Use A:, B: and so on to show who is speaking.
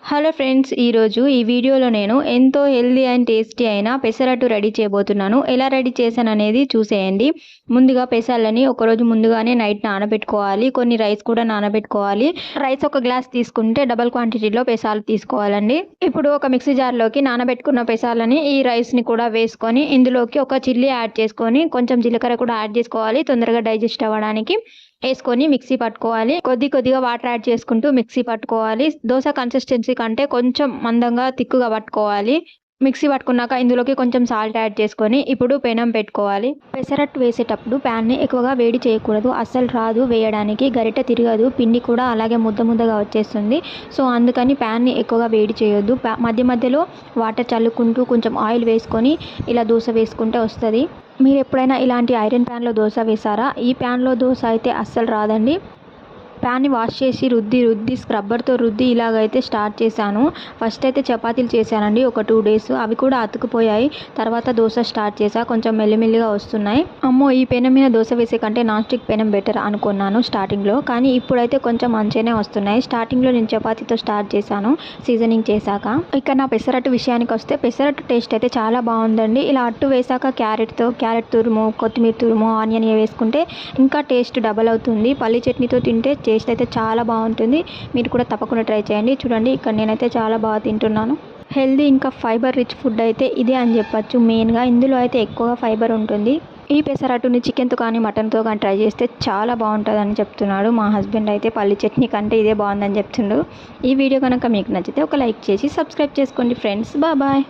A: Hello friends, ఈరోజు ఈ వీడియోలో నేను ఎంతో హెల్దీ అండ్ టేస్టీ అయిన పెసరట్టు రెడీ చేయబోతున్నాను. ఎలా రెడీ చేశాను అనేది చూసేయండి. ముందుగా పెసర్లని ఒకరోజు ముందుగానే నైట్ నానబెట్టుకోవాలి. కొన్ని రైస్ కూడా నానబెట్టుకోవాలి. రైస్ ఒక గ్లాస్ తీసుకుంటే డబల్ క్వాంటిటీలో పెసాలు తీసుకోవాలండి. ఇప్పుడు ఒక మిక్సీ జార్లోకి నానబెట్టుకున్న పెసాలని ఈ రైస్ని కూడా వేసుకొని ఇందులోకి ఒక చిల్లీ యాడ్ చేసుకొని కొంచెం జీలకర్ర కూడా యాడ్ చేసుకోవాలి, తొందరగా డైజెస్ట్ అవ్వడానికి. వేసుకొని మిక్సీ పట్టుకోవాలి. కొద్దిగా వాటర్ యాడ్ చేసుకుంటూ మిక్సీ పట్టుకోవాలి. దోశ కన్సిస్టెన్సీ కంటే కొంచెం మందంగా తిక్కుగా పట్టుకోవాలి. మిక్సీ పట్టుకున్నాక ఇందులోకి కొంచెం సాల్ట్ యాడ్ చేసుకొని ఇప్పుడు పెనం పెట్టుకోవాలి. పెసరట్టు వేసేటప్పుడు ప్యాన్ని ఎక్కువగా వేడి చేయకూడదు, అస్సలు రాదు వేయడానికి, గరిటె తిరగదు, పిండి కూడా అలాగే ముద్దగా వచ్చేస్తుంది. సో అందుకని ప్యాన్ని ఎక్కువగా వేడి చేయొద్దు. మధ్య మధ్యలో వాటర్ చల్లుకుంటూ కొంచెం ఆయిల్ వేసుకొని ఇలా దోశ వేసుకుంటే వస్తుంది. మీరు ఎప్పుడైనా ఇలాంటి ఐరన్ ప్యాన్లో దోశ వేసారా? ఈ ప్యాన్లో దోశ అయితే అస్సలు రాదండి. ప్యాన్ని వాష్ చేసి రుద్ది స్క్రబ్బర్తో రుద్ది ఇలాగైతే స్టార్ట్ చేశాను. ఫస్ట్ అయితే చపాతీలు చేశానండి ఒక 2 days. అవి కూడా అతుకుపోయాయి. తర్వాత దోశ స్టార్ట్ చేశా, కొంచెం మెల్లిమెల్లిగా వస్తున్నాయి. అమ్మో, ఈ పెనం మీద దోశ వేసే కంటే నాన్ స్టిక్ పెనం బెటర్ అనుకున్నాను స్టార్టింగ్లో, కానీ ఇప్పుడైతే కొంచెం మంచిగానే వస్తున్నాయి. స్టార్టింగ్లో నేను చపాతీతో స్టార్ట్ చేశాను సీజనింగ్ చేశాక. ఇక నా పెసరట్టు విషయానికి వస్తే పెసరట్టు టేస్ట్ అయితే చాలా బాగుందండి. ఇలా అట్టు వేసాక క్యారెట్ తురుము, కొత్తిమీర తురుము, ఆనియన్ వేసుకుంటే ఇంకా టేస్ట్ డబల్ అవుతుంది. పల్లి చట్నీతో తింటే టేస్ట్ అయితే చాలా బాగుంటుంది. మీరు కూడా తప్పకుండా ట్రై చేయండి. చూడండి, ఇక్కడ నేనైతే చాలా బాగా తింటున్నాను. హెల్దీ ఇంకా ఫైబర్ రిచ్ ఫుడ్ అయితే ఇదే అని చెప్పచ్చు. మెయిన్గా ఇందులో అయితే ఎక్కువగా ఫైబర్ ఉంటుంది. ఈ పెసరట్టుని చికెన్తో కానీ మటన్తో కానీ ట్రై చేస్తే చాలా బాగుంటుందని చెప్తున్నాడు మా హస్బెండ్. అయితే పల్లి చట్నీ కంటే ఇదే బాగుందని చెప్తుండు. ఈ వీడియో కనుక మీకు నచ్చితే ఒక లైక్ చేసి సబ్స్క్రైబ్ చేసుకోండి ఫ్రెండ్స్. బాయ్.